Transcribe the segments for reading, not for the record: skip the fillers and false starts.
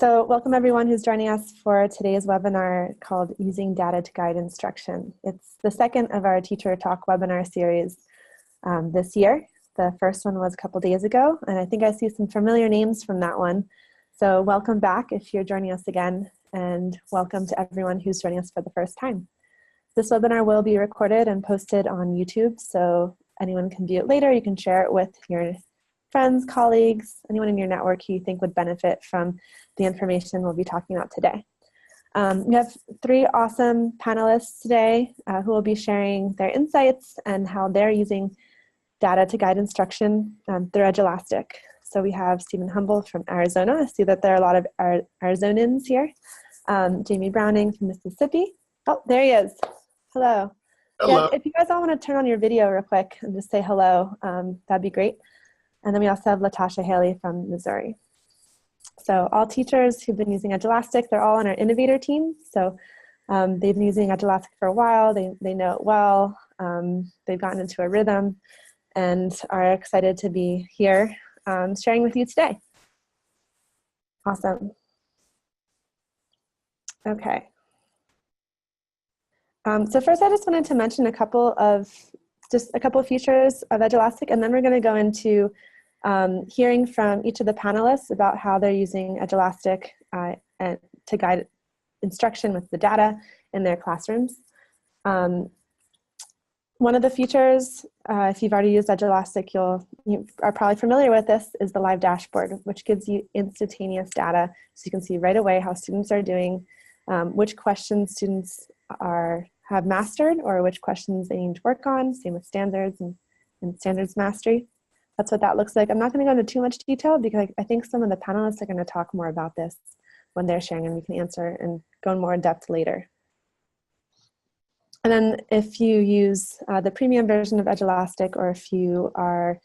So welcome everyone who's joining us for today's webinar called Using Data to Guide Instruction. It's the second of our Teacher Talk webinar series this year. The first one was a couple days ago, and I think I see some familiar names from that one. So welcome back if you're joining us again, and welcome to everyone who's joining us for the first time. This webinar will be recorded and posted on YouTube, so anyone can view it later. You can share it with your friends, colleagues, anyone in your network who you think would benefit from the information we'll be talking about today. We have three awesome panelists today who will be sharing their insights and how they're using data to guide instruction through Edulastic. So we have Stephen Humble from Arizona. I see that there are a lot of Arizonans here. Jamie Browning from Mississippi. Oh, there he is. Hello. Hello. Yeah, if you guys all want to turn on your video real quick and just say hello, that'd be great. And then we also have Latasha Haley from Missouri. So all teachers who've been using Edulastic, they're all on our innovator team. So they've been using Edulastic for a while. They know it well. They've gotten into a rhythm and are excited to be here sharing with you today. Awesome. Okay. So first I just wanted to mention a couple of features of Edulastic, and then we're going to go into hearing from each of the panelists about how they're using Edulastic and to guide instruction with the data in their classrooms. One of the features, if you've already used Edulastic, you are probably familiar with this, is the live dashboard, which gives you instantaneous data, so you can see right away how students are doing, which questions students have mastered, or which questions they need to work on, same with standards and standards mastery. That's what that looks like. I'm not going to go into too much detail because I think some of the panelists are going to talk more about this when they're sharing, and we can answer and go in more in depth later. And then if you use the premium version of Edulastic, or if you are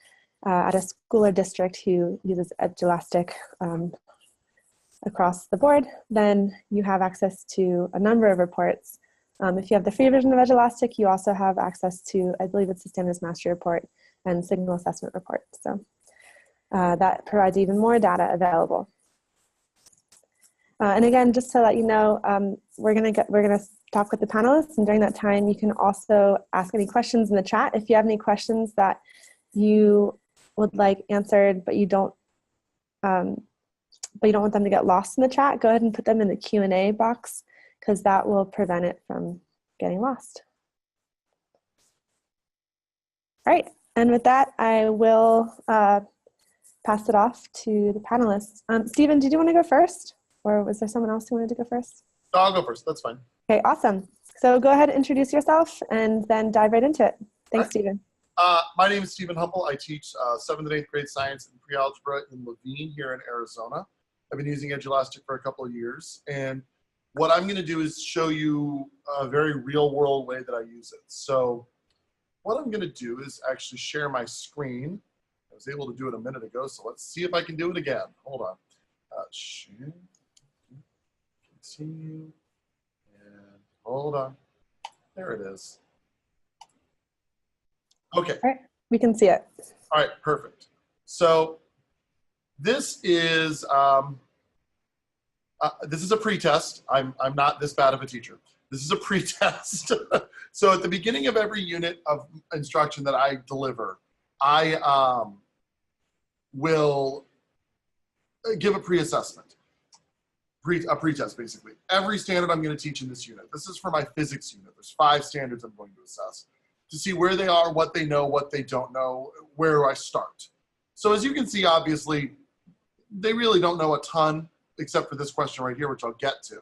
at a school or district who uses Edulastic across the board, then you have access to a number of reports. If you have the free version of Edulastic, you also have access to, I believe it's the Standards Mastery Report and Signal Assessment Report. So that provides even more data available. And again, just to let you know, we're gonna talk with the panelists, and during that time, you can also ask any questions in the chat. If you have any questions that you would like answered, but you don't want them to get lost in the chat, go ahead and put them in the Q&A box, because that will prevent it from getting lost. All right, and with that, I will pass it off to the panelists. Stephen, did you want to go first? Or was there someone else who wanted to go first? No, I'll go first, that's fine. Okay, awesome. So go ahead and introduce yourself and then dive right into it. Thanks, Stephen. My name is Stephen Humble. I teach 7th and 8th grade science and pre-algebra in Levine here in Arizona. I've been using Edulastic for a couple of years, and what I'm going to do is show you a very real-world way that I use it. So what I'm going to do is actually share my screen. I was able to do it a minute ago, so let's see if I can do it again. Hold on. Share, continue, and hold on. There it is. Okay. All right, we can see it. All right, perfect. So this is a pretest. I'm not this bad of a teacher. This is a pretest. So at the beginning of every unit of instruction that I deliver, I will give a pre-assessment, a pretest basically. Every standard I'm going to teach in this unit. This is for my physics unit. There's 5 standards I'm going to assess to see where they are, what they know, what they don't know, where do I start. So as you can see, obviously, they really don't know a ton, except for this question right here, which I'll get to.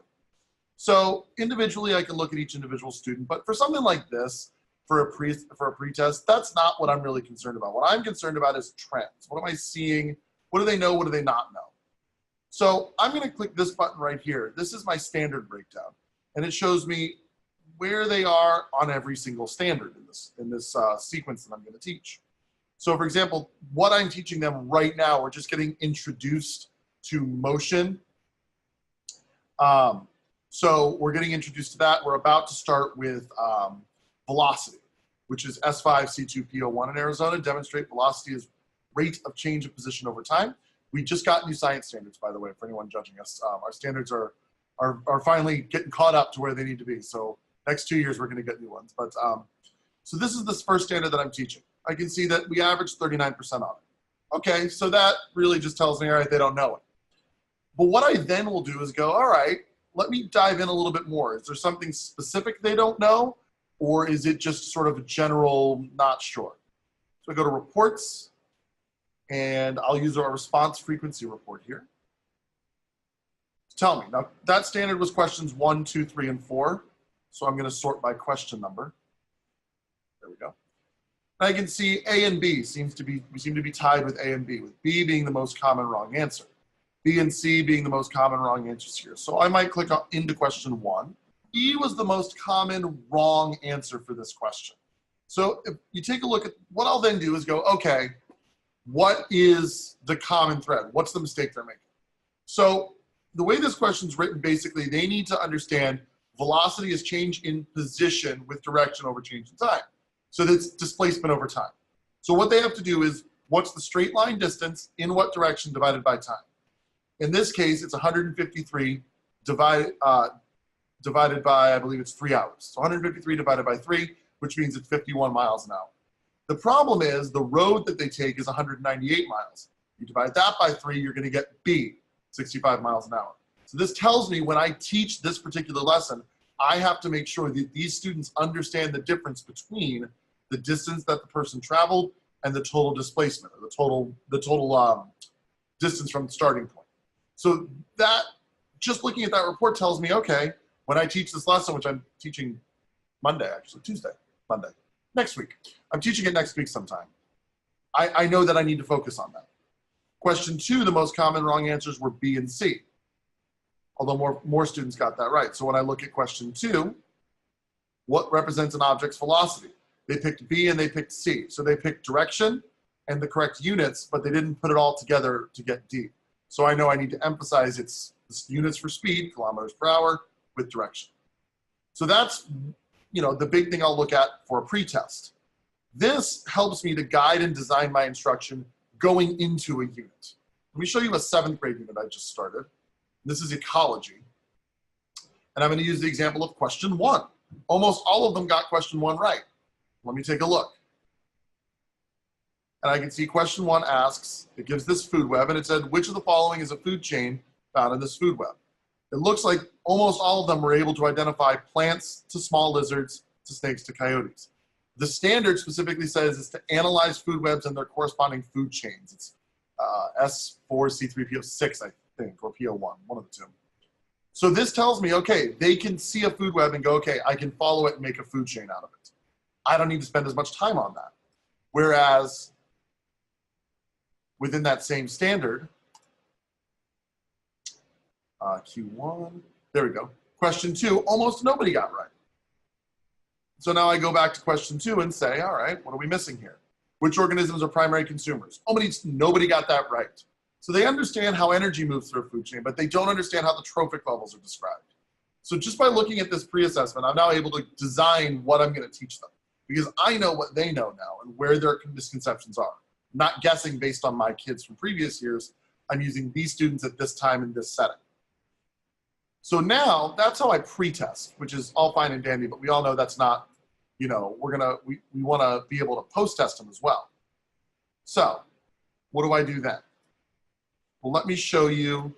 So individually, I can look at each individual student, but for something like this, for a pretest, that's not what I'm really concerned about. What I'm concerned about is trends. What am I seeing? What do they know? What do they not know? So I'm going to click this button right here. This is my standard breakdown, and it shows me where they are on every single standard in this sequence that I'm going to teach. So for example, what I'm teaching them right now, we're just getting introduced to motion. So we're getting introduced to that. We're about to start with velocity, which is S5 C2 P01 in Arizona. Demonstrate velocity as rate of change of position over time. We just got new science standards, by the way, for anyone judging us. Our standards are finally getting caught up to where they need to be. So next 2 years, we're going to get new ones. But so this is this first standard that I'm teaching. I can see that we averaged 39% on it. Okay, so that really just tells me, all right, they don't know it. But what I then will do is go, all right, let me dive in a little bit more. Is there something specific they don't know? Or is it just sort of a general not sure? So I go to reports, and I'll use our response frequency report here. Tell me, now that standard was questions 1, 2, 3, and 4. So I'm going to sort by question number. There we go. And I can see A and B we seem to be tied with A and B, with B being the most common wrong answer. B and C being the most common wrong answers here. So I might click into question 1. E was the most common wrong answer for this question. So if you take a look at what I'll then do is go, okay, what is the common thread? What's the mistake they're making? So the way this question's written, basically, they need to understand velocity is change in position with direction over change in time. So that's displacement over time. So what they have to do is, what's the straight line distance in what direction divided by time? In this case, it's 153 divided by, I believe it's 3 hours. So 153 divided by 3, which means it's 51 miles an hour. The problem is the road that they take is 198 miles. You divide that by 3, you're going to get B, 65 miles an hour. So this tells me when I teach this particular lesson, I have to make sure that these students understand the difference between the distance that the person traveled and the total displacement, or the total distance from the starting point. So that, just looking at that report tells me, okay, when I teach this lesson, which I'm teaching Monday, actually, Monday, next week. I'm teaching it next week sometime. I know that I need to focus on that. Question 2, the most common wrong answers were B and C, although more students got that right. So when I look at question 2, what represents an object's velocity? They picked B and they picked C. So they picked direction and the correct units, but they didn't put it all together to get D. So I know I need to emphasize it's units for speed, kilometers per hour, with direction. So that's, the big thing I'll look at for a pretest. This helps me to guide and design my instruction going into a unit. Let me show you a 7th grade unit I just started. This is ecology. And I'm going to use the example of question 1. Almost all of them got question 1 right. Let me take a look. And I can see question 1 asks, it gives this food web, and it said, which of the following is a food chain found in this food web? It looks like almost all of them were able to identify plants to small lizards to snakes to coyotes. The standard specifically says is to analyze food webs and their corresponding food chains. It's S4C3PO6, I think, or PO1, one of the two. So this tells me, okay, they can see a food web and go, okay, I can follow it and make a food chain out of it. I don't need to spend as much time on that. Whereas within that same standard, Q1, there we go. Question 2, almost nobody got right. So now I go back to question 2 and say, all right, what are we missing here? Which organisms are primary consumers? Nobody got that right. So they understand how energy moves through a food chain, but they don't understand how the trophic levels are described. So just by looking at this pre-assessment, I'm now able to design what I'm going to teach them, because I know what they know now and where their misconceptions are. I'm not guessing based on my kids from previous years. I'm using these students at this time in this setting. So now that's how I pre-test, which is all fine and dandy, but we all know that's not, we want to be able to post-test them as well. So what do I do then? Well, let me show you.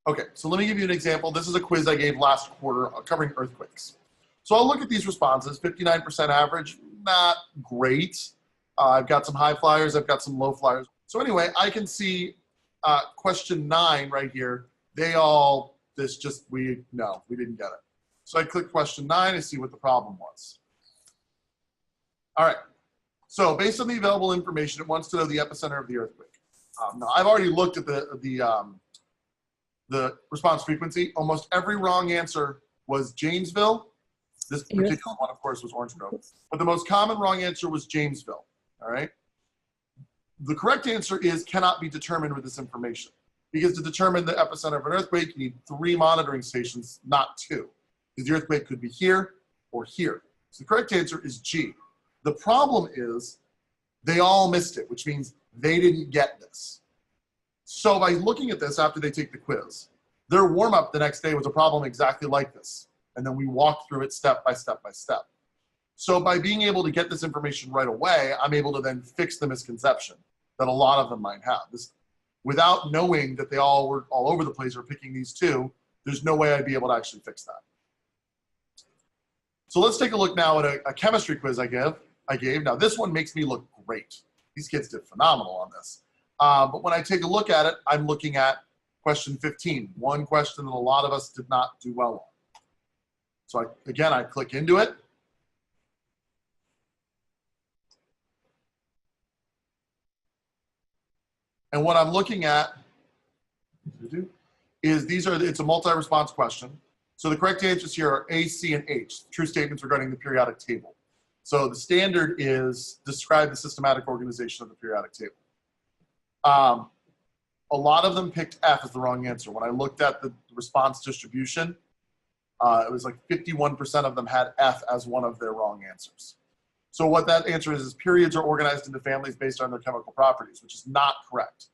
Okay, so let me give you an example. This is a quiz I gave last quarter covering earthquakes. So I'll look at these responses. 59% average, not great. I've got some high flyers, I've got some low flyers. So anyway, I can see question 9 right here. We didn't get it. So I click question 9 to see what the problem was. All right, so based on the available information, it wants to know the epicenter of the earthquake. Now I've already looked at the response frequency. Almost every wrong answer was Janesville. This particular one, of course, was Orange Grove. But the most common wrong answer was Jamesville, all right? The correct answer is cannot be determined with this information, because to determine the epicenter of an earthquake, you need 3 monitoring stations, not 2. Because the earthquake could be here or here. So the correct answer is G. The problem is they all missed it, which means they didn't get this. So by looking at this after they take the quiz, their warm-up the next day was a problem exactly like this. And then we walked through it step by step by step. So by being able to get this information right away, I'm able to then fix the misconception that a lot of them might have. This, without knowing that they all were all over the place or picking these two, there's no way I'd be able to actually fix that. So let's take a look now at a chemistry quiz I gave. Now this one makes me look great. These kids did phenomenal on this. But when I take a look at it, I'm looking at question 15, one question that a lot of us did not do well on. So again, I click into it. And what I'm looking at is it's a multi-response question. So the correct answers here are A, C, and H, true statements regarding the periodic table. So the standard is describe the systematic organization of the periodic table. A lot of them picked F as the wrong answer. When I looked at the response distribution, it was like 51% of them had F as one of their wrong answers. So what that answer is periods are organized into families based on their chemical properties, which is not correct.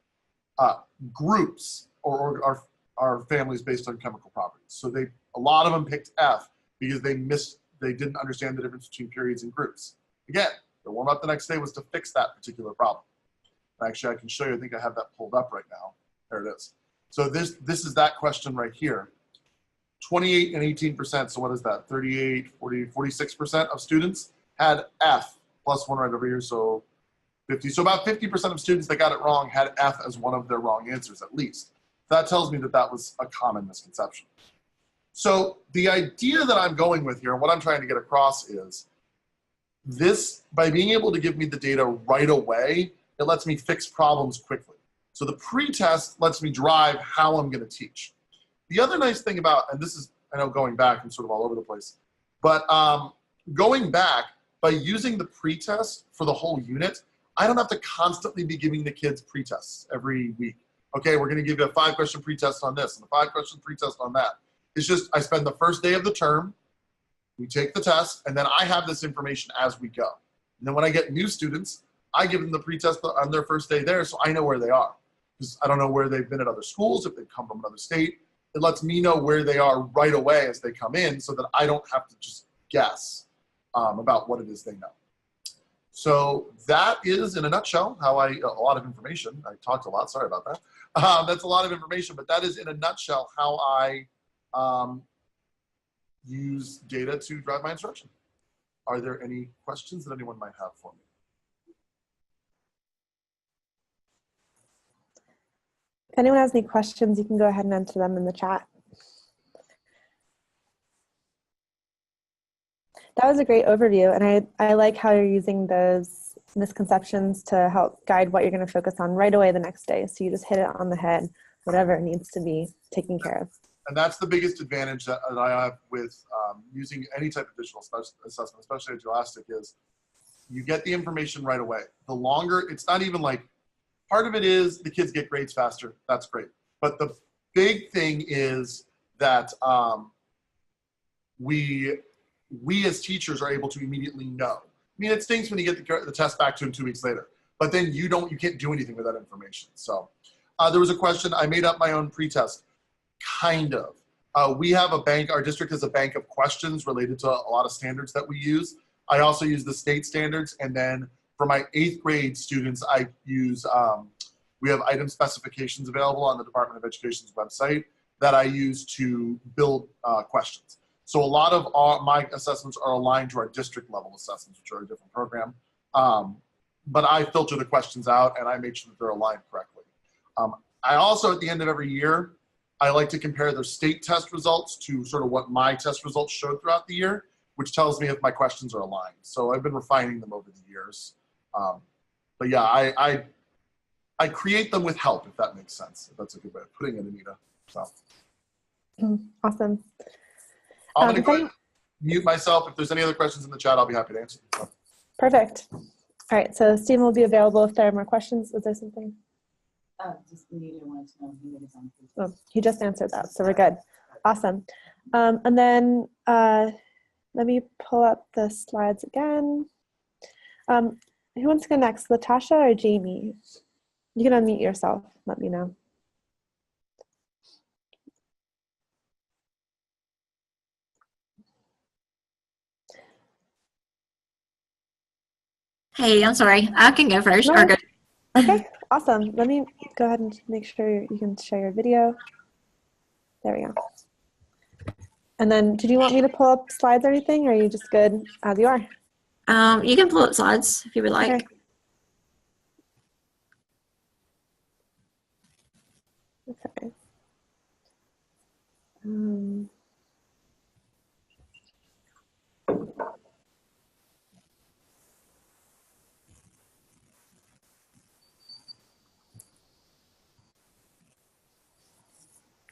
Groups are families based on chemical properties. So a lot of them picked F because they didn't understand the difference between periods and groups. Again, the warm-up the next day was to fix that particular problem. Actually, I can show you, I think I have that pulled up right now. There it is. So this is that question right here. 28 and 18%, so what is that? 38, 40, 46% of students had F, plus one right over here, so 50. So about 50% of students that got it wrong had F as one of their wrong answers at least. That tells me that that was a common misconception. So the idea that I'm going with here, and what I'm trying to get across is this, by being able to give me the data right away, it lets me fix problems quickly. So the pre-test lets me drive how I'm going to teach. The other nice thing about, and this is, I know going back, I'm sort of all over the place, but going back, by using the pre-test for the whole unit, I don't have to constantly be giving the kids pre-tests every week. Okay, we're going to give you a 5-question pre-test on this and a 5-question pre-test on that. It's just, I spend the first day of the term, we take the test, and then I have this information as we go. And then when I get new students, I give them the pre-test on their first day there, so I know where they are. Because I don't know where they've been at other schools, if they've come from another state. It lets me know where they are right away as they come in so that I don't have to just guess about what it is they know. So that is, in a nutshell, how a lot of information. I talked a lot, sorry about that. That's a lot of information, but that is, in a nutshell, how I use data to drive my instruction. Are there any questions that anyone might have for me? If anyone has any questions, you can go ahead and enter them in the chat. That was a great overview, and I like how you're using those misconceptions to help guide what you're going to focus on right away the next day. So you just hit it on the head, whatever needs to be taken care of. And that's the biggest advantage that I have with using any type of digital assessment, especially Edulastic, is you get the information right away. The longer, it's not even like, part of it is the kids get grades faster. That's great. But the big thing is that we as teachers are able to immediately know. I mean, it stinks when you get the test back to them 2 weeks later, but then you can't do anything with that information. So there was a question, I made up my own pretest, kind of. We have a bank, our district has a bank of questions related to a lot of standards that we use. I also use the state standards, and then for my 8th grade students, I use, we have item specifications available on the Department of Education's website that I use to build questions. So a lot of my assessments are aligned to our district level assessments, which are a different program. But I filter the questions out and I make sure that they're aligned correctly. I also, at the end of every year, I like to compare their state test results to sort of what my test results showed throughout the year, which tells me if my questions are aligned. So I've been refining them over the years. But yeah, I create them with help, if that makes sense. If that's a good way of putting it, Anita. So. Awesome. I'm going to go ahead and mute myself. If there's any other questions in the chat, I'll be happy to answer them. Perfect. All right, so Stephen will be available if there are more questions. Was there something? Just Anita wanted to know if he was on. Oh, he just answered that, so we're good. Awesome. And then let me pull up the slides again. Who wants to go next, Latasha or Jamie? You can unmute yourself, let me know. Hey, I'm sorry. I can go first. Or No. go. Okay, awesome. Let me go ahead and make sure you can share your video. There we go. And then, did you want me to pull up slides or anything, or are you just good as you are? You can pull up slides if you would like. Okay. Okay.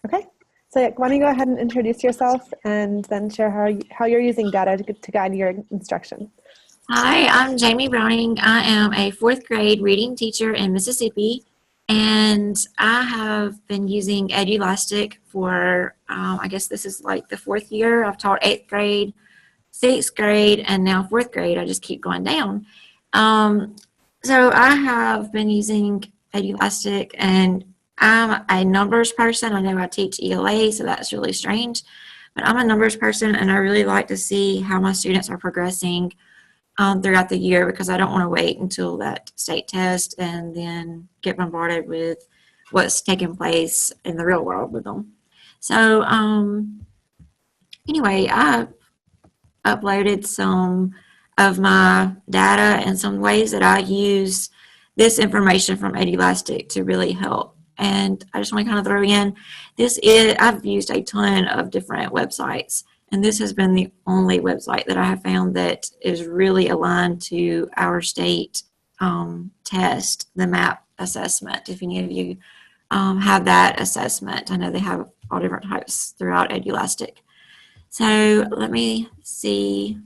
Okay. So why don't you go ahead and introduce yourself and then share how you're using data to guide your instruction. Hi, I'm Jamie Browning. I am a fourth grade reading teacher in Mississippi, and I have been using Edulastic for, I guess this is like the fourth year. I've taught 8th grade, 6th grade, and now 4th grade. I just keep going down. So I have been using Edulastic, and I'm a numbers person. I know I teach ELA, so that's really strange, but I'm a numbers person, and I really like to see how my students are progressing throughout the year, because I don't want to wait until that state test and then get bombarded with what's taking place in the real world with them. So anyway, I uploaded some of my data and some ways that I use this information from Edulastic to really help. And I just want to kind of throw in, I've used a ton of different websites, and this has been the only website that I have found that is really aligned to our state test, the MAP assessment. If any of you have that assessment, I know they have all different types throughout Edulastic. So let me see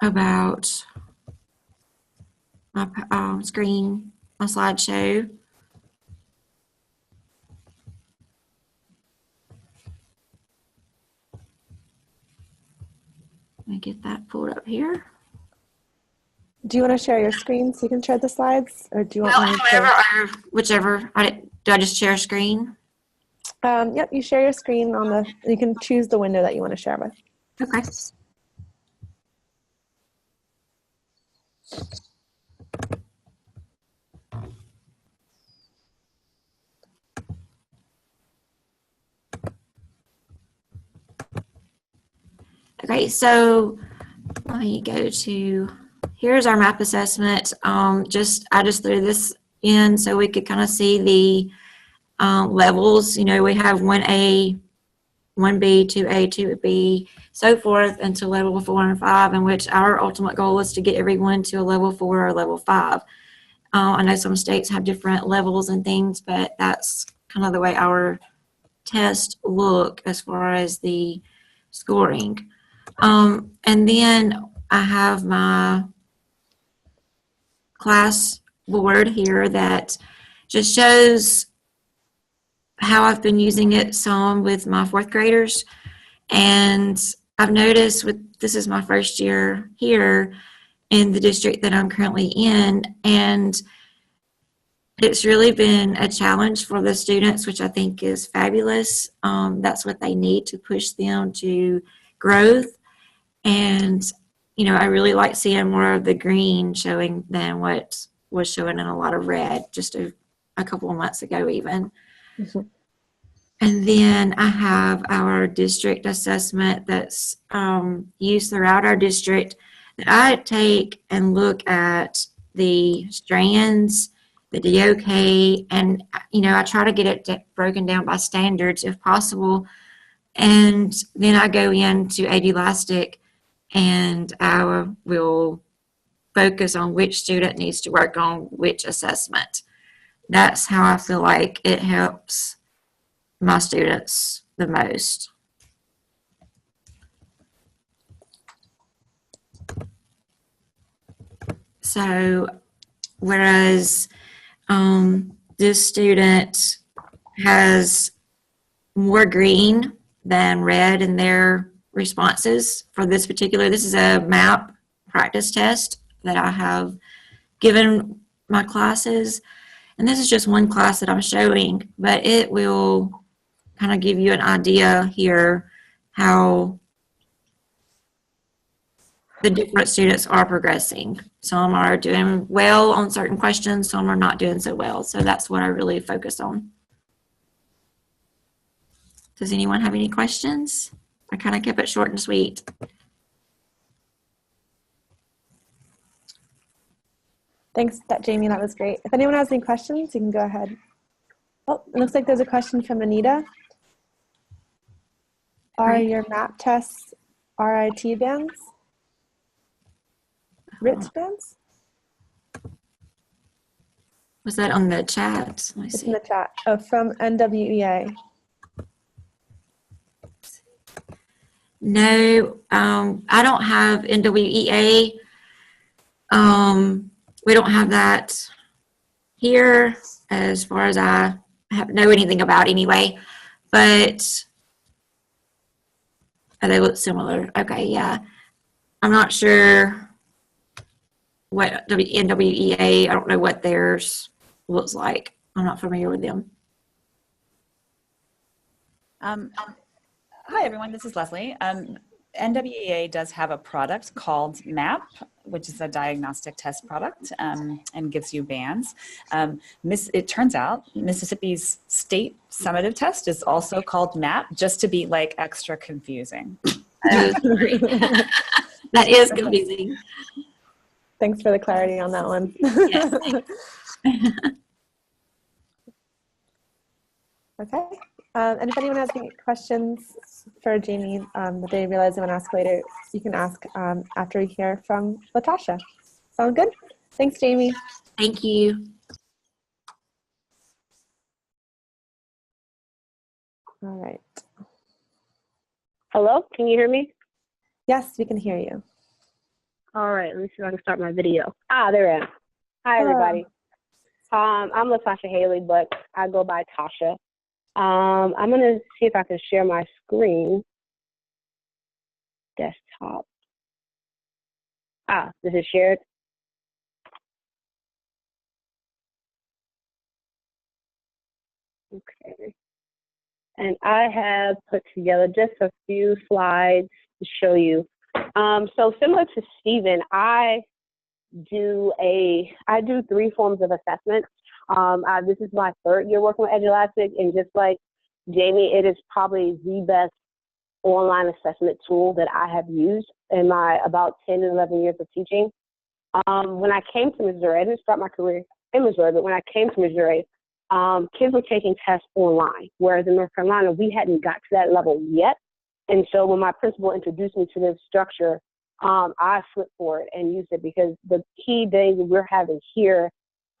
about my screen, my slideshow. Let me get that pulled up here. Do you want to share your screen so you can share the slides, or do you want me to? Whichever. Do I just share a screen? Yep, you share your screen you can choose the window that you want to share with. Okay. Okay, so let me go to, here's our map assessment. I just threw this in so we could kind of see the levels. You know, we have 1A, 1B, 2A, 2B, so forth until level 4 and 5, in which our ultimate goal is to get everyone to a level 4 or level 5. I know some states have different levels and things, but that's kind of the way our tests look as far as the scoring. And then I have my class board here that just shows how I've been using it some with my fourth graders. And I've noticed this is my first year here in the district that I'm currently in, and it's really been a challenge for the students, which I think is fabulous. That's what they need to push them to growth. And, you know, I really like seeing more of the green showing than what was showing in a lot of red just a couple of months ago even. Mm-hmm. And then I have our district assessment that's used throughout our district, that I take and look at the strands, the DOK, and, you know, I try to get it broken down by standards if possible. And then I go into Edulastic and I will focus on which student needs to work on which assessment. That's how I feel like it helps my students the most. So whereas this student has more green than red in their responses for this is a MAP practice test that I have given my classes. And this is just one class that I'm showing, but it will kind of give you an idea here how the different students are progressing. Some are doing well on certain questions, some are not doing so well. So that's what I really focus on. Does anyone have any questions? I kind of kept it short and sweet. Thanks, Jamie. That was great. If anyone has any questions, you can go ahead. Oh, it looks like there's a question from Anita. Are your map tests RIT bands? RIT bands? Was that on the chat? Let me It's see. in the chat. Oh, from NWEA. No, I don't have NWEA. We don't have that here as far as I know anything about anyway, but they look similar. Okay, yeah. I'm not sure what NWEA, I don't know what theirs looks like. I'm not familiar with them. Hi, everyone. This is Leslie. NWEA does have a product called MAP, which is a diagnostic test product, and gives you bands. It turns out Mississippi's state summative test is also called MAP, just to be like extra confusing. That is confusing. Thanks for the clarity on that one. Yes. Okay. And if anyone has any questions for Jamie that they realize they want to ask later, you can ask after we hear from Latasha. Sound good? Thanks, Jamie. Thank you. All right. Hello, can you hear me? Yes, we can hear you. All right, let me see if I can start my video. There I am. Hi, everybody. I'm Latasha Haley, but I go by Tasha. I'm going to see if I can share my screen. Desktop. This is shared. Okay. And I have put together just a few slides to show you. So similar to Stephen, I do 3 forms of assessment. This is my 3rd year working with Edulastic, and just like Jamie, it is probably the best online assessment tool that I have used in my about 10 and 11 years of teaching. When I came to Missouri, I didn't start my career in Missouri, but when I came to Missouri, kids were taking tests online, whereas in North Carolina, we hadn't got to that level yet. And so when my principal introduced me to this structure, I flipped for it and used it, because the key thing that we're having here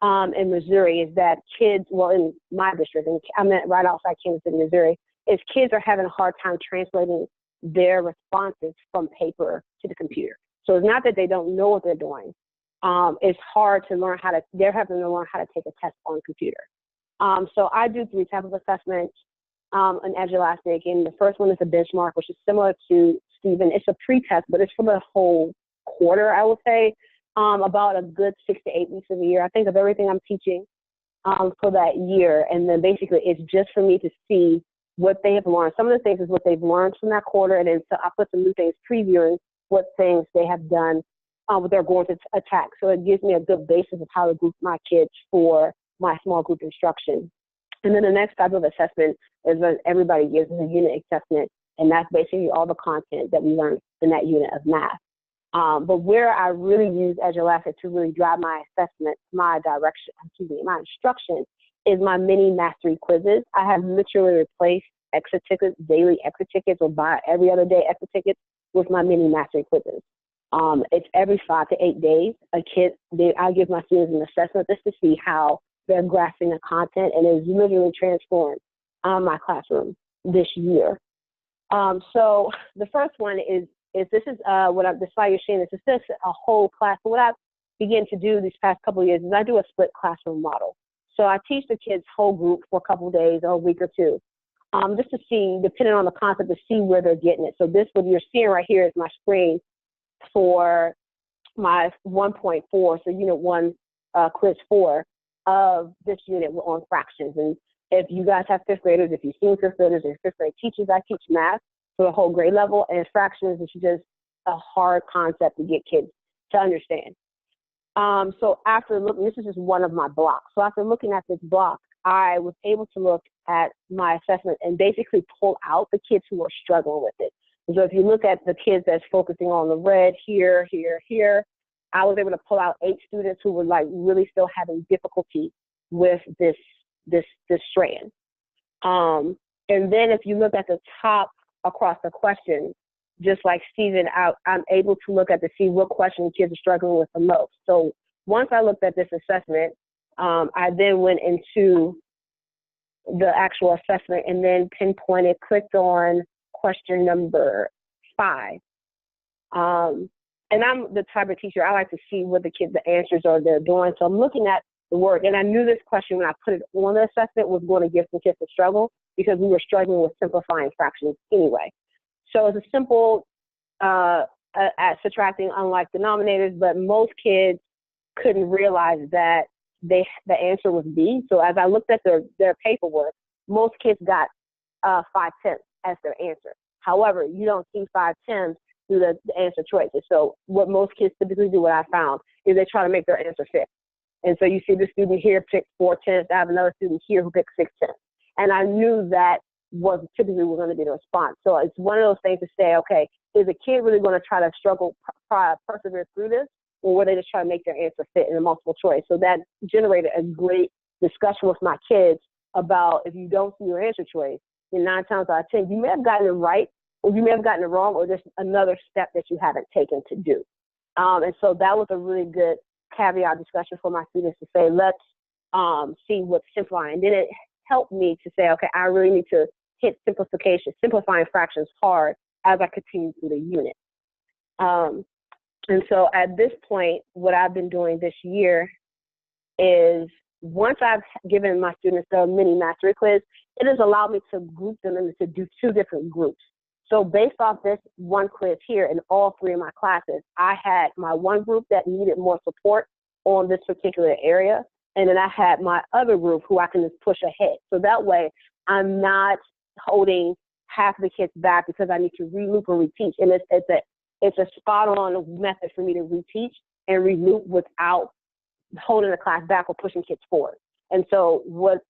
in Missouri is that kids, well, in my district, and I'm right outside Kansas City, Missouri, is kids are having a hard time translating their responses from paper to the computer. So it's not that they don't know what they're doing. It's hard to learn they're having to learn how to take a test on computer. So I do 3 types of assessments in Edulastic, and the first one is a benchmark, which is similar to Stephen. It's a pre-test, but it's for the whole quarter, I would say, about a good 6 to 8 weeks of the year. I think of everything I'm teaching for that year, and then basically it's just for me to see what they have learned. Some of the things is what they've learned from that quarter, and then so I put some new things previewing what things they have done, what they're going to attack. So it gives me a good basis of how to group my kids for my small group instruction. And then the next type of assessment is when everybody gives a unit assessment, and that's basically all the content that we learned in that unit of math. But where I really use Edulastic to really drive my assessment, my instruction, is my mini mastery quizzes. I have literally replaced extra tickets, daily extra tickets, or buy every other day extra tickets with my mini mastery quizzes. It's every 5 to 8 days. I give my students an assessment just to see how they're grasping the content, and it's literally transformed my classroom this year. So the first one is this is the slide you're seeing. This is just a whole class. So what I begin to do these past couple of years is I do a split classroom model. So I teach the kids whole group for a couple of days or a week or two, just to see, depending on the concept, to see where they're getting it. So this, what you're seeing right here, is my screen for my 1.4, so unit 1, quiz 4 of this unit on fractions. And if you guys have 5th graders, if you've seen 5th graders or 5th grade teachers, I teach math for the whole grade level, and fractions is just a hard concept to get kids to understand. So after looking, this is just one of my blocks. So after looking at this block, I was able to look at my assessment and basically pull out the kids who are struggling with it. So if you look at the kids that's focusing on the red here, here, here, I was able to pull out 8 students who were like really still having difficulty with this strand. And then if you look at the top across the question, just like Stephen, I'm able to look at to see what question kids are struggling with the most. So once I looked at this assessment, I then went into the actual assessment and then pinpointed, clicked on question number 5. And I'm the type of teacher, I like to see what the answers are they're doing. So I'm looking at the work, and I knew this question when I put it on the assessment was going to give some kids a struggle because we were struggling with simplifying fractions anyway. So it's a simple at subtracting unlike denominators, but most kids couldn't realize that the answer was B. So as I looked at their paperwork, most kids got 5/10 as their answer. However, you don't see 5/10 through the answer choices. So what most kids typically do, what I found, is they try to make their answer fit. And so you see the student here pick 4/10. I have another student here who picked 6/10. And I knew that was typically going to be the response. So it's one of those things to say, okay, is a kid really going to try to struggle, persevere through this, or were they just trying to make their answer fit in a multiple choice? So that generated a great discussion with my kids about if you don't see your answer choice, then 9 times out of 10, you may have gotten it right, or you may have gotten it wrong, or there's another step that you haven't taken to do. And so that was a really good caveat discussion for my students to say, let's see what's simplifying. And then it helped me to say, okay, I really need to hit simplifying fractions hard as I continue through the unit. And so at this point, what I've been doing this year is once I've given my students the mini mastery quiz, it has allowed me to group them into do 2 different groups. So based off this one quiz here in all 3 of my classes, I had my one group that needed more support on this particular area. And then I had my other group who I can just push ahead. So that way I'm not holding half the kids back because I need to reloop or reteach. And it's a spot on method for me to reteach and reloop without holding the class back or pushing kids forward. And so what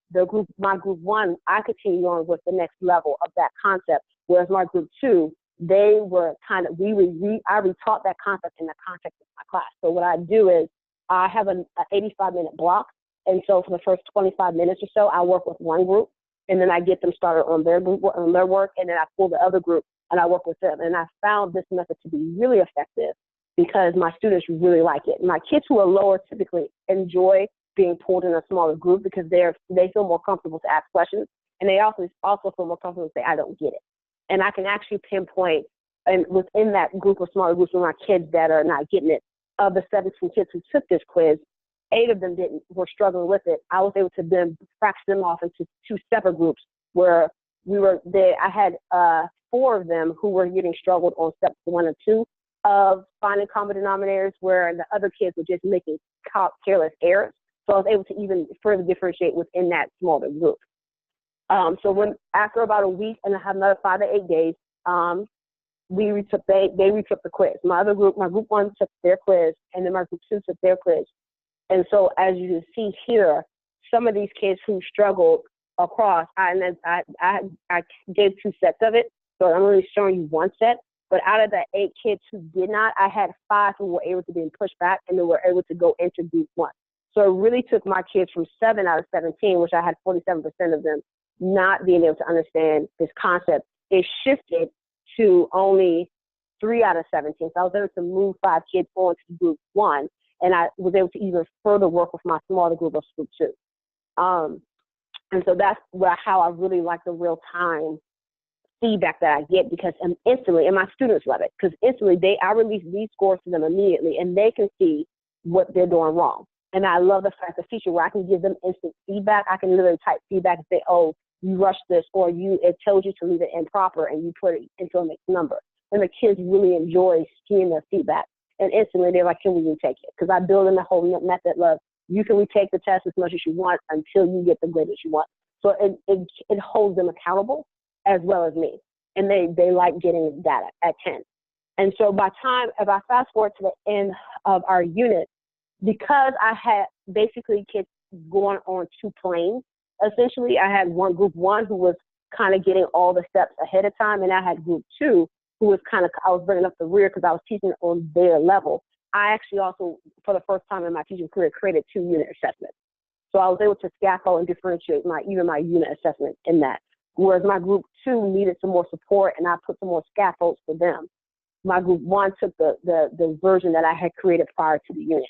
my group 1, I continued on with the next level of that concept. Whereas my group 2, they were I retaught that concept in the context of my class. So what I do is I have an 85-minute block. And so for the first 25 minutes or so, I work with one group, and then I get them started on their work, and then I pull the other group and I work with them. And I found this method to be really effective because my students really like it. My kids who are lower typically enjoy being pulled in a smaller group because they feel more comfortable to ask questions, and they also feel more comfortable to say, I don't get it. And I can actually pinpoint, and within that group of smaller groups of my kids that are not getting it, of the 17 kids who took this quiz, 8 of them were struggling with it. I was able to then fraction them off into 2 separate groups where I had 4 of them who were getting struggled on steps 1 and 2 of finding common denominators, where the other kids were just making careless errors. So I was able to even further differentiate within that smaller group. So after about a week and I have another 5 to 8 days, they retook the quiz. My group 1 took their quiz, and then my group 2 took their quiz. And so as you can see here, some of these kids who struggled across, I gave 2 sets of it, so I'm only showing you 1 set. But out of the 8 kids who did not, I had 5 who were able to be pushed back and they were able to go into group 1. So it really took my kids from 7 out of 17, which I had 47% of them not being able to understand this concept. It shifted to only 3 out of 17. So I was able to move 5 kids on to group 1, and I was able to even further work with my smaller group of group 2. And so that's how I really like the real-time feedback that I get, because instantly, and my students love it, because instantly I release these scores to them immediately, and they can see what they're doing wrong. And I love the fact, the feature where I can give them instant feedback. I can literally type feedback and say, oh, you rushed this, or it tells you to leave it improper, and you put it into a mixed number. And the kids really enjoy seeing their feedback. And instantly they're like, can we retake it? Because I build in the whole method of, you can retake the test as much as you want until you get the grade that you want. So it holds them accountable as well as me. And they like getting data at 10. And so if I fast forward to the end of our unit, because I had basically kids going on two planes, essentially, I had group one who was kind of getting all the steps ahead of time, and I had group two who was I was bringing up the rear because I was teaching on their level. I actually also, for the first time in my teaching career, created 2 unit assessments. So I was able to scaffold and differentiate even my unit assessment in that. Whereas my group two needed some more support, and I put some more scaffolds for them. My group one took the version that I had created prior to the unit.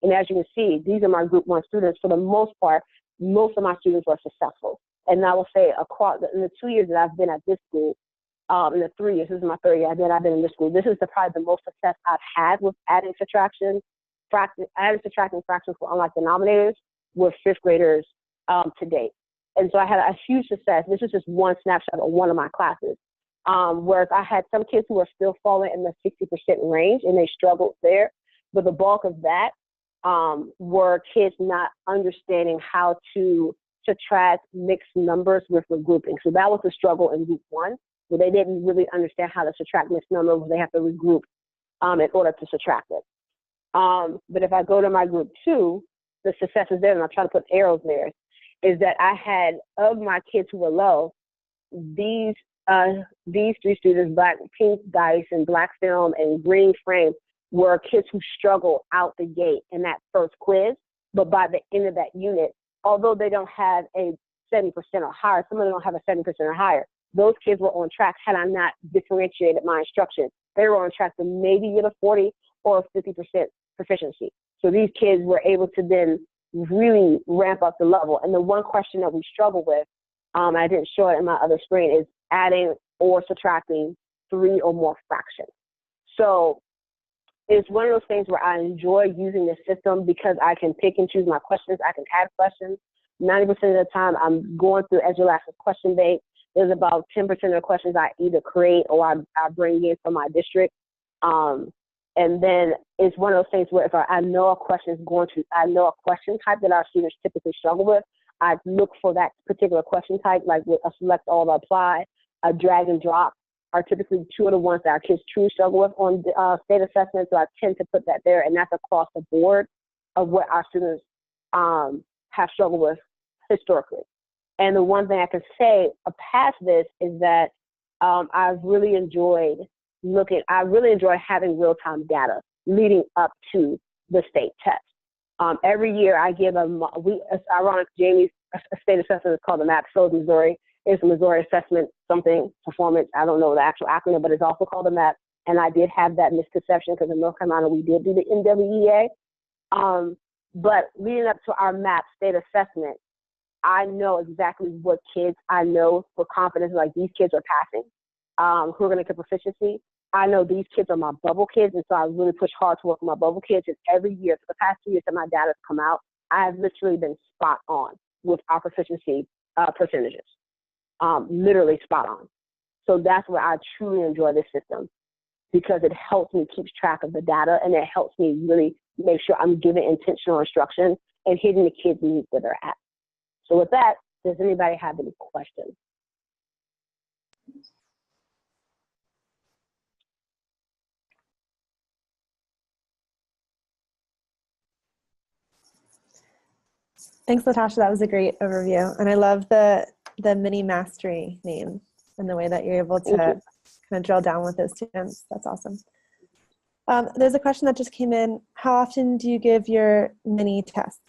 And as you can see, these are my group one students. For the most part, most of my students were successful. And I will say in the 2 years that I've been at this school, in the 3 years, this is my 3rd year I've been in this school, this is probably the most success I've had with adding subtracting fractions for unlike denominators with 5th graders to date. And so I had a huge success. This is just one snapshot of one of my classes. Whereas I had some kids who were still falling in the 60% range, and they struggled there. But the bulk of that were kids not understanding how to subtract mixed numbers with regrouping. So that was the struggle in group one, where they didn't really understand how to subtract mixed numbers, where they have to regroup in order to subtract it. But if I go to my group two, the success is there, and I'll try to put arrows there, is that I had, of my kids who were low, these 3 students, black pink dice and black film and green frame, were kids who struggled out the gate in that first quiz. But by the end of that unit, although they don't have a 70% or higher, some of them don't have a 70% or higher, those kids were on track had I not differentiated my instruction. They were on track to maybe get a 40 or a 50% proficiency. So these kids were able to then really ramp up the level. And the one question that we struggle with, I didn't show it in my other screen, is adding or subtracting 3 or more fractions. So it's one of those things where I enjoy using this system because I can pick and choose my questions. I can add questions. 90% of the time, I'm going through Edulastic question bank. There's about 10% of the questions I either create or I bring in from my district. And then it's one of those things where if I know a question is I know a question type that our students typically struggle with, I look for that particular question type, like with a select all or apply, a drag and drop are typically 2 of the ones that our kids truly struggle with on state assessment. So I tend to put that there, and that's across the board of what our students have struggled with historically. And the one thing I can say past this is that I've really enjoyed having real-time data leading up to the state test. Every year I give it's ironic, Jamie's state assessment is called the MAP, so is Missouri. It's a Missouri assessment, something, performance, I don't know the actual acronym, but it's also called the MAP. And I did have that misconception because in North Carolina we did do the NWEA. But leading up to our MAP state assessment, I know exactly what kids I know for confidence, like these kids are passing, who are going to get proficiency. I know these kids are my bubble kids, and so I really push hard to work with my bubble kids. And every year, for the past 2 years that my data has come out, I have literally been spot on with our proficiency percentages, literally spot on. So that's where I truly enjoy this system, because it helps me keep track of the data, and it helps me really make sure I'm giving intentional instruction and hitting the kids' needs where they're at. So with that, does anybody have any questions? Thanks, Latasha. That was a great overview. And I love the mini mastery name and the way that you're able to kind of drill down with those students. That's awesome. There's a question that just came in. How often do you give your mini tests?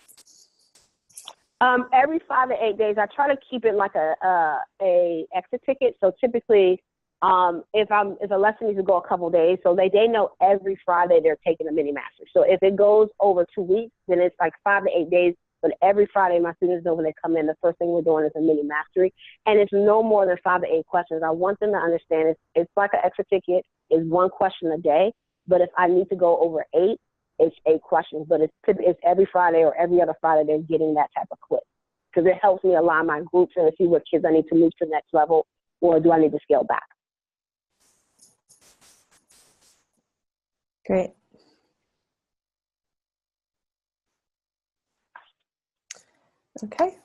Every 5 to 8 days. I try to keep it like a exit ticket. So typically, if a lesson needs to go a couple days, so they know every Friday they're taking a mini master. So if it goes over 2 weeks, then it's like 5 to 8 days. But every Friday, my students know when they come in, the first thing we're doing is a mini mastery. And it's no more than 5 to 8 questions. I want them to understand it's like an extra ticket. It's 1 question a day. But if I need to go over 8, it's 8 questions. But it's every Friday or every other Friday they're getting that type of quiz. Because it helps me align my groups and see what kids I need to move to the next level, or do I need to scale back. Great. Okay.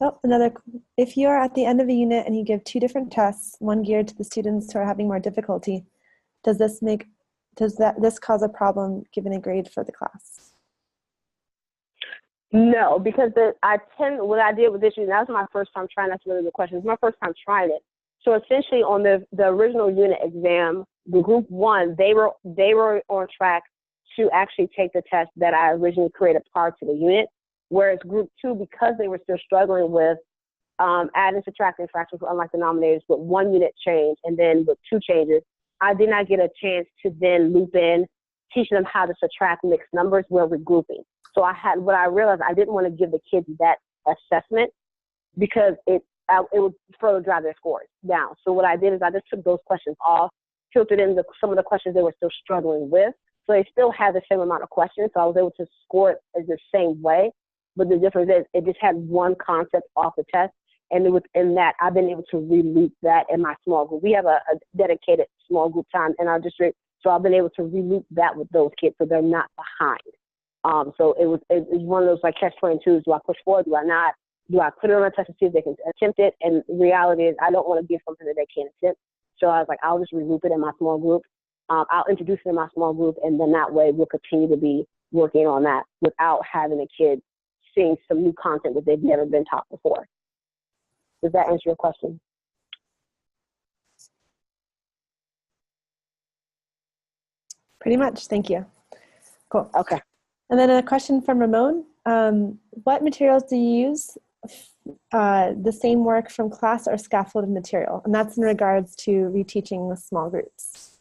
Oh, another. If you are at the end of a unit and you give 2 different tests, one geared to the students who are having more difficulty, does this cause a problem given a grade for the class? No, because what I did with this unit, that was my first time trying. That's really the question. It's my first time trying it. So essentially, on the original unit exam, the group 1, they were on track to actually take the test that I originally created prior to the unit. Whereas group 2, because they were still struggling with adding, subtracting fractions with unlike denominators with 1 unit change and then with 2 changes, I did not get a chance to then loop in, teach them how to subtract mixed numbers where we're grouping. So what I realized, I didn't want to give the kids that assessment because it would further drive their scores down. So what I did is I just took those questions off, filtered in some of the questions they were still struggling with. So they still had the same amount of questions. So I was able to score it as the same way. But the difference is it just had one concept off the test. And within that, I've been able to reloop that in my small group. We have a dedicated small group time in our district. So I've been able to reloop that with those kids so they're not behind. So it was one of those like catch-22s. Do I push forward? Do I not? Do I put it on a test to see if they can attempt it? And the reality is I don't want to give something that they can't attempt. So I was like, I'll just reloop it in my small group. I'll introduce it in my small group. And then that way we'll continue to be working on that without having a kid seeing some new content that they've never been taught before. Does that answer your question? Pretty much. Thank you. Cool. Okay. And then a question from Ramon. What materials do you use? The same work from class or scaffolded material? And that's in regards to reteaching the small groups.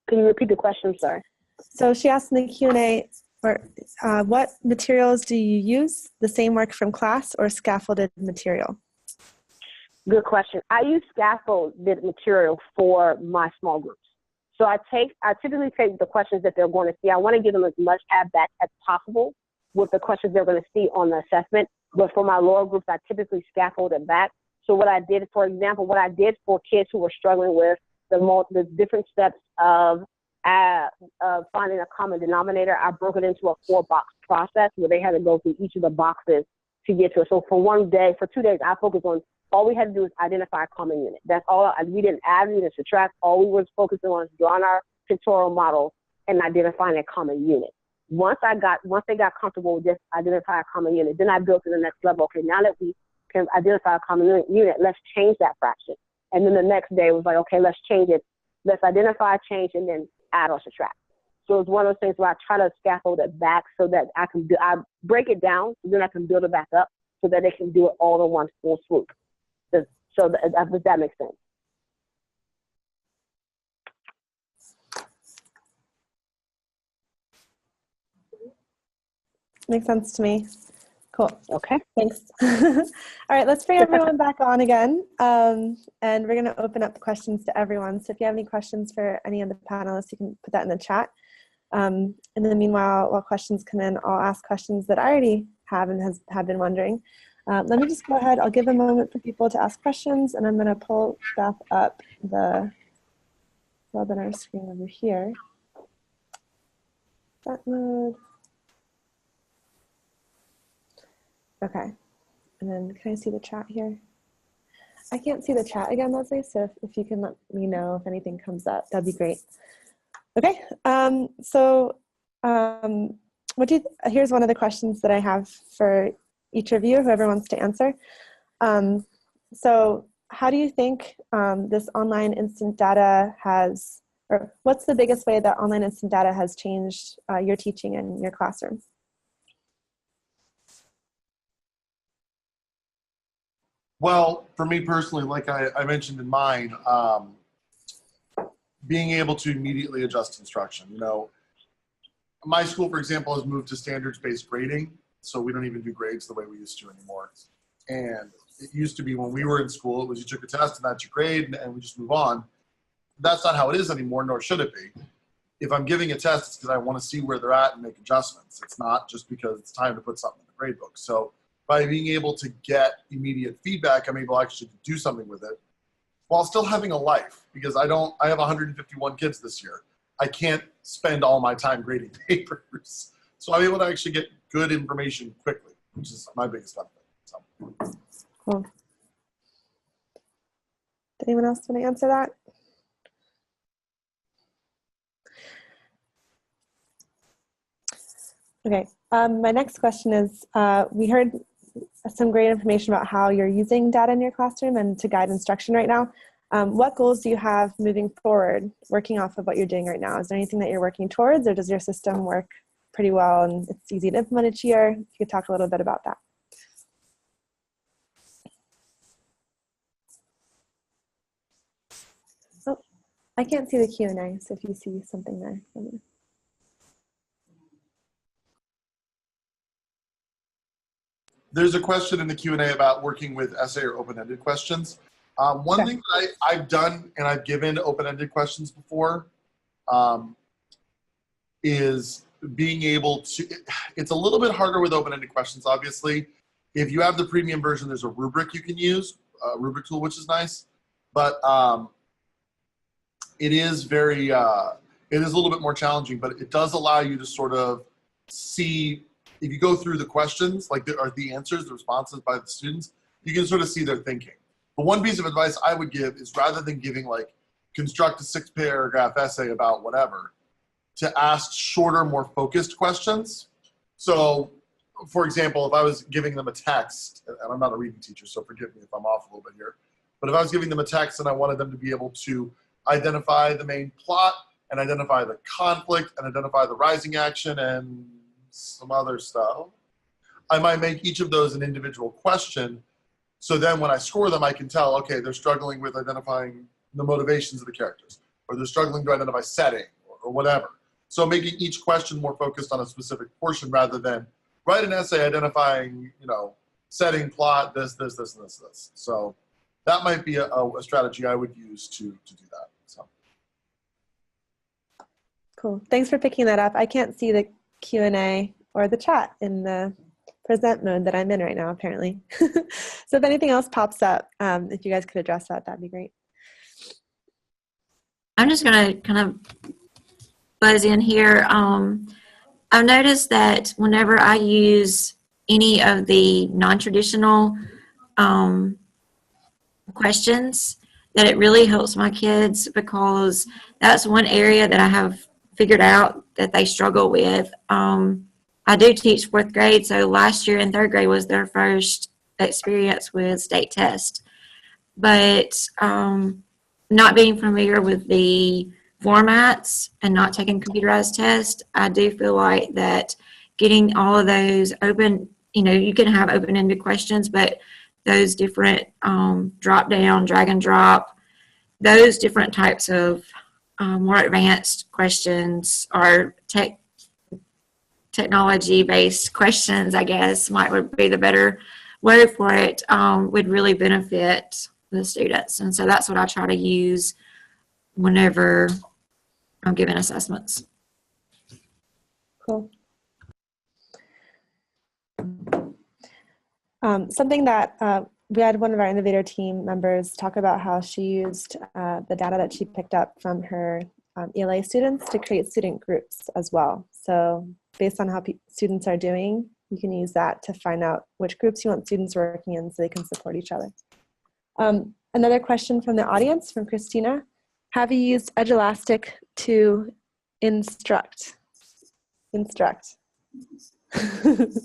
Can you repeat the question, sorry? So she asked in the Q&A, what materials do you use? The same work from class or scaffolded material? Good question. I use scaffolded material for my small groups. So I typically take the questions that they're going to see. I want to give them as much feedback as possible with the questions they're going to see on the assessment. But for my lower groups, I typically scaffold it back. So what I did, for example, what I did for kids who were struggling with the different steps of finding a common denominator, I broke it into a 4-box process where they had to go through each of the boxes to get to it. So for 2 days, I focused on, all we had to do is identify a common unit. That's all. We didn't add, we didn't subtract. All we were focusing on is drawing our pictorial model and identifying a common unit. Once they got comfortable with just identify a common unit, then I built to the next level. Okay, now that we can identify a common unit, let's change that fraction. And then the next day was like, okay, let's change it. Let's identify, change, and then add or subtract. So it's one of those things where I try to scaffold it back so that I break it down, so then I can build it back up so that they can do it all in one full swoop. So that makes sense. Makes sense to me. Cool. Okay. Thanks. All right, let's bring everyone back on again. And we're going to open up the questions to everyone. So if you have any questions for any of the panelists, you can put that in the chat. In the meanwhile, while questions come in, I'll ask questions that I already have and have been wondering. Let me just go ahead. I'll give a moment for people to ask questions, and I'm going to pull back up the webinar screen over here. That mode. Okay, and then can I see the chat here? I can't see the chat again, Leslie, so if you can let me know if anything comes up, that'd be great. Okay, here's one of the questions that I have for each of you, whoever wants to answer. So how do you think this online instant data or what's the biggest way that online instant data has changed your teaching in your classroom? Well, for me personally, like I mentioned in mine, being able to immediately adjust instruction. You know, my school, for example, has moved to standards-based grading, so we don't even do grades the way we used to anymore. And it used to be when we were in school, it was you took a test and that's your grade and we just move on. That's not how it is anymore, nor should it be. If I'm giving a test, it's because I want to see where they're at and make adjustments. It's not just because it's time to put something in the grade book. So by being able to get immediate feedback, I'm able actually to do something with it while still having a life, because I have 151 kids this year. I can't spend all my time grading papers. So I'm able to actually get good information quickly, which is my biggest benefit. So. Cool. Did anyone else want to answer that? Okay, my next question is, we heard some great information about how you're using data in your classroom and to guide instruction right now. What goals do you have moving forward, working off of what you're doing right now? Is there anything that you're working towards, or does your system work pretty well and it's easy to implement each year? If you could talk a little bit about that. Oh, I can't see the Q&A, so if you see something there. There's a question in the Q&A about working with essay or open-ended questions. One thing that I've done, and I've given open-ended questions before, is being able to, it's a little bit harder with open-ended questions, obviously. If you have the premium version, there's a rubric you can use, a rubric tool, which is nice. But it is very, it is a little bit more challenging, but it does allow you to sort of see, if you go through the questions, like the answers, the responses by the students, you can sort of see their thinking. But one piece of advice I would give is, rather than giving like, construct a 6-paragraph essay about whatever, to ask shorter, more focused questions. So, for example, if I was giving them a text, and I'm not a reading teacher, so forgive me if I'm off a little bit here, but if I was giving them a text and I wanted them to be able to identify the main plot and identify the conflict and identify the rising action and some other stuff, I might make each of those an individual question. So then when I score them, I can tell, okay, they're struggling with identifying the motivations of the characters, or they're struggling to identify setting, or whatever. So making each question more focused on a specific portion, rather than write an essay identifying, you know, setting, plot, this, and this. So that might be a strategy I would use to do that. So. Cool. Thanks for picking that up. I can't see the Q&A or the chat in the present mode that I'm in right now, apparently. So if anything else pops up, if you guys could address that, that'd be great. I'm just going to kind of buzz in here. I've noticed that whenever I use any of the non-traditional questions, that it really helps my kids, because that's one area that I have figured out that they struggle with. I do teach 4th grade, so last year in 3rd grade was their first experience with state test. But not being familiar with the formats and not taking computerized tests, I do feel like that getting all of those open, you know, you can have open-ended questions, but those different drop down, drag and drop, those different types of more advanced questions, or technology-based questions, I guess would be the better word for it, would really benefit the students. And so that's what I try to use whenever I'm giving assessments. Cool. Something that we had one of our innovator team members talk about, how she used the data that she picked up from her ELA students to create student groups as well. So based on how students are doing, you can use that to find out which groups you want students working in so they can support each other. Another question from the audience, from Christina. Have you used Edulastic to instruct? Do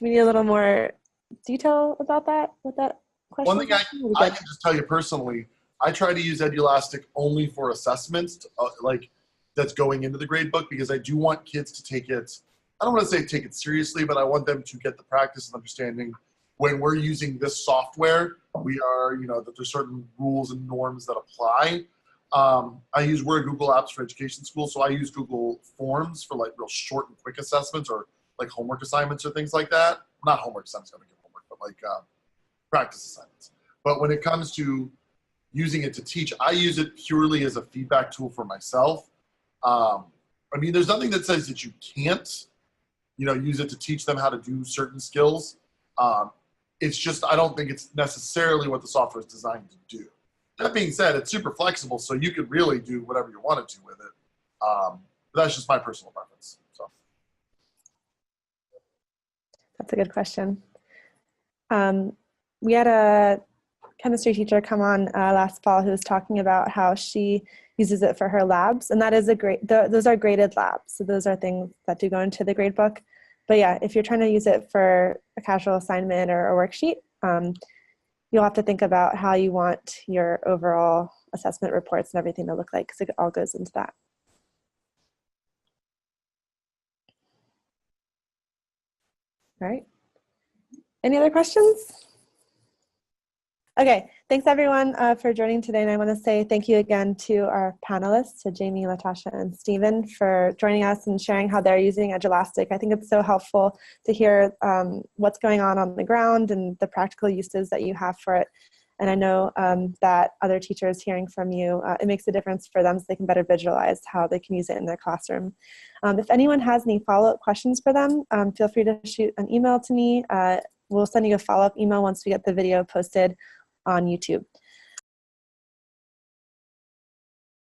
we need a little more detail about that? What that question? One thing I can just tell you personally, I try to use Edulastic only for assessments, like that's going into the grade book, because I do want kids to take it, I don't want to say take it seriously, but I want them to get the practice and understanding when we're using this software, we are, you know, that there's certain rules and norms that apply. We're Google Apps for Education School, so I use Google Forms for like real short and quick assessments, or like homework assignments or things like that. Not homework assignments, I don't give homework, but like practice assignments. But when it comes to using it to teach, I use it purely as a feedback tool for myself. I mean, there's nothing that says that you can't, you know, use it to teach them how to do certain skills. It's just, I don't think it's necessarily what the software is designed to do. That being said, it's super flexible, so you could really do whatever you wanted to with it. But that's just my personal preference. So. That's a good question. We had a chemistry teacher come on last fall who was talking about how she uses it for her labs, and that is those are graded labs. So those are things that do go into the grade book. But yeah, if you're trying to use it for a casual assignment or a worksheet, you'll have to think about how you want your overall assessment reports and everything to look like, because it all goes into that. All right. Any other questions? Okay, thanks everyone for joining today. And I want to say thank you again to our panelists, to Jamie, Latasha, and Stephen, for joining us and sharing how they're using Edulastic. I think it's so helpful to hear what's going on the ground and the practical uses that you have for it. And I know that other teachers hearing from you, it makes a difference for them so they can better visualize how they can use it in their classroom. If anyone has any follow-up questions for them, feel free to shoot an email to me. We'll send you a follow-up email once we get the video posted on YouTube.